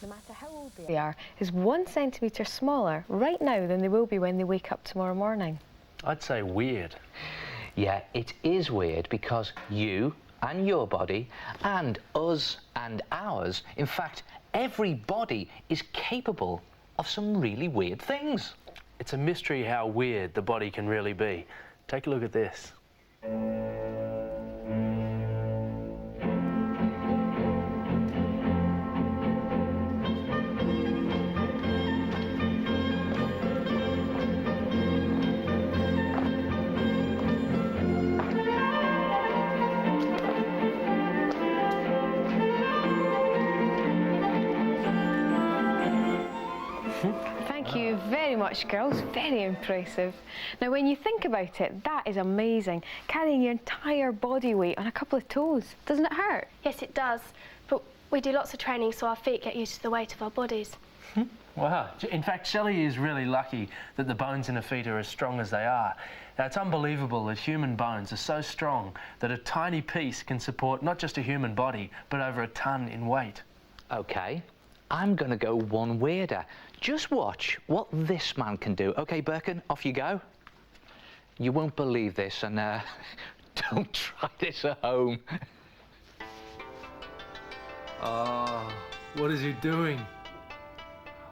no matter how old they are, is 1 centimetre smaller right now than they will be when they wake up tomorrow morning. I'd say weird. Yeah, it is weird because you and your body and us and ours, in fact, every body is capable of some really weird things. It's a mystery how weird the body can really be. Take a look at this. Thank you very much, girls. Very impressive. Now, when you think about it, that is amazing. Carrying your entire body weight on a couple of toes. Doesn't it hurt? Yes, it does. But we do lots of training so our feet get used to the weight of our bodies. Wow. In fact, Shelley is really lucky that the bones in her feet are as strong as they are. Now, it's unbelievable that human bones are so strong that a tiny piece can support not just a human body, but over a ton in weight. OK, I'm going to go one weirder. Just watch what this man can do. OK, Birkin, off you go. You won't believe this, and don't try this at home. Oh, what is he doing?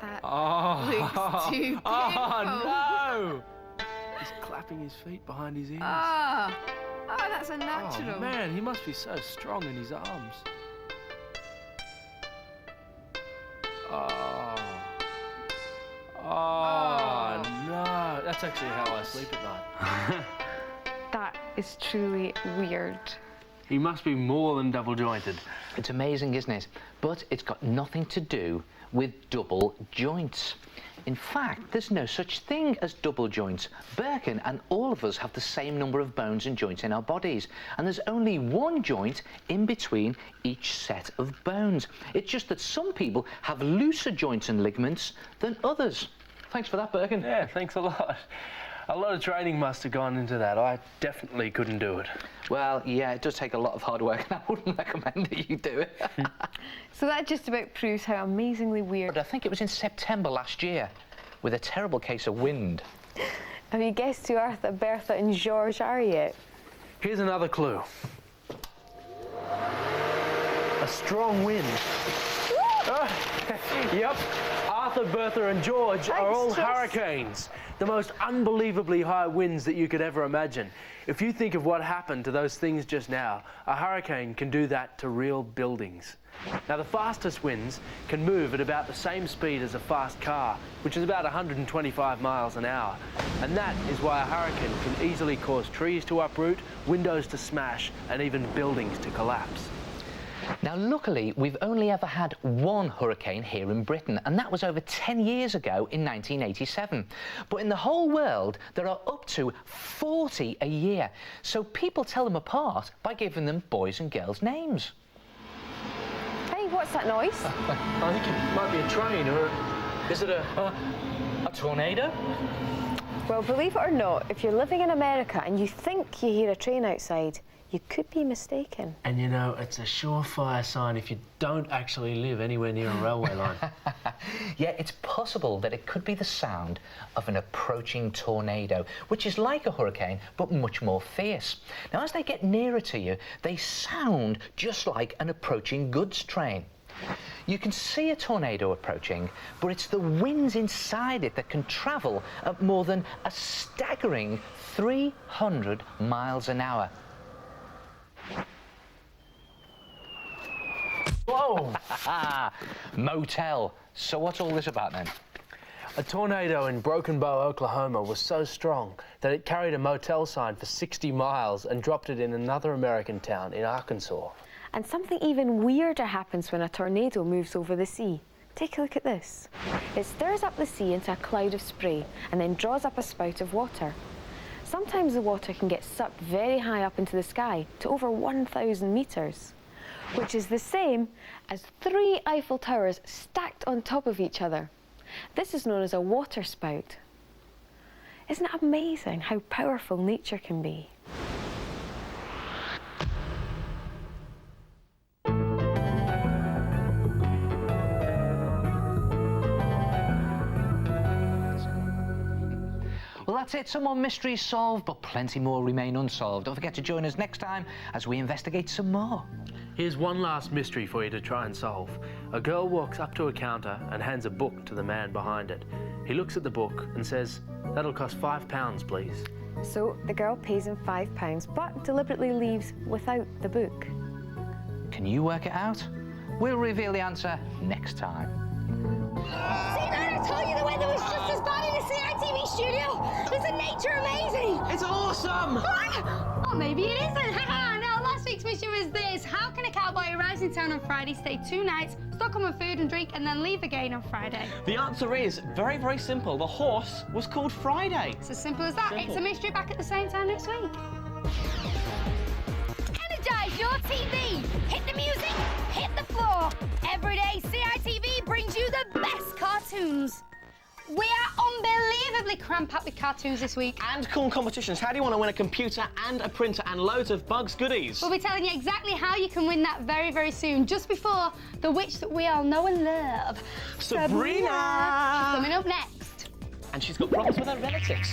That Oh, looks too painful. Oh no! He's clapping his feet behind his ears. Oh, that's unnatural. Oh man, he must be so strong in his arms. Oh. Oh, no. That's actually how I sleep at night. That is truly weird. He must be more than double jointed. It's amazing, isn't it? But it's got nothing to do with double joints. In fact, there's no such thing as double joints. Birkin and all of us have the same number of bones and joints in our bodies, and there's only one joint in between each set of bones. It's just that some people have looser joints and ligaments than others. Thanks for that, Birkin. Yeah, thanks a lot. A lot of training must have gone into that. I definitely couldn't do it. Well, yeah, it does take a lot of hard work, and I wouldn't recommend that you do it. So that just about proves how amazingly weird. I think it was in September last year, with a terrible case of wind. Have you guessed who Arthur, Bertha and George are yet? Here's another clue. A strong wind. Yep. Arthur, Bertha and George are all hurricanes. The most unbelievably high winds that you could ever imagine. If you think of what happened to those things just now, a hurricane can do that to real buildings. Now, the fastest winds can move at about the same speed as a fast car, which is about 125 miles an hour. And that is why a hurricane can easily cause trees to uproot, windows to smash, and even buildings to collapse. Now, luckily, we've only ever had one hurricane here in Britain, and that was over 10 years ago in 1987. But in the whole world, there are up to 40 a year. So people tell them apart by giving them boys' and girls' names. Hey, what's that noise? I think it might be a train, or is it a tornado? Well, believe it or not, if you're living in America and you think you hear a train outside, you could be mistaken. And you know, it's a surefire sign if you don't actually live anywhere near a railway line. Yeah, it's possible that it could be the sound of an approaching tornado, which is like a hurricane, but much more fierce. Now, as they get nearer to you, they sound just like an approaching goods train. You can see a tornado approaching, but it's the winds inside it that can travel at more than a staggering 300 miles an hour. Whoa! Motel. So what's all this about then? A tornado in Broken Bow, Oklahoma was so strong that it carried a motel sign for 60 miles and dropped it in another American town in Arkansas. And something even weirder happens when a tornado moves over the sea. Take a look at this. It stirs up the sea into a cloud of spray and then draws up a spout of water. Sometimes the water can get sucked very high up into the sky to over 1,000 metres, which is the same as 3 Eiffel Towers stacked on top of each other. This is known as a water spout. Isn't it amazing how powerful nature can be? that's it. Some more mysteries solved, but plenty more remain unsolved. Don't forget to join us next time as we investigate some more. Here's one last mystery for you to try and solve. A girl walks up to a counter and hands a book to the man behind it. He looks at the book and says, "That'll cost £5, please." So the girl pays him £5, but deliberately leaves without the book. Can you work it out? We'll reveal the answer next time. See, Dad, I told you the weather was just as bad in the CITV studio. Isn't nature amazing? It's awesome! Oh, maybe it isn't. Haha, no, last week's mission was this. How can a cowboy arrive in town on Friday, stay 2 nights, stock on with food and drink, and then leave again on Friday? The answer is very, very simple. The horse was called Friday. It's as simple as that. Simple. It's a mystery back at the same time next week. Energize your TV. Hit the music, hit the floor. Every day, CITV brings you the best cartoons. We are unbelievably cram-packed with cartoons this week. And cool competitions. How do you want to win a computer and a printer and loads of Bugs goodies? We'll be telling you exactly how you can win that very, very soon, just before the witch that we all know and love, Sabrina! She's coming up next. And she's got problems with her relatives.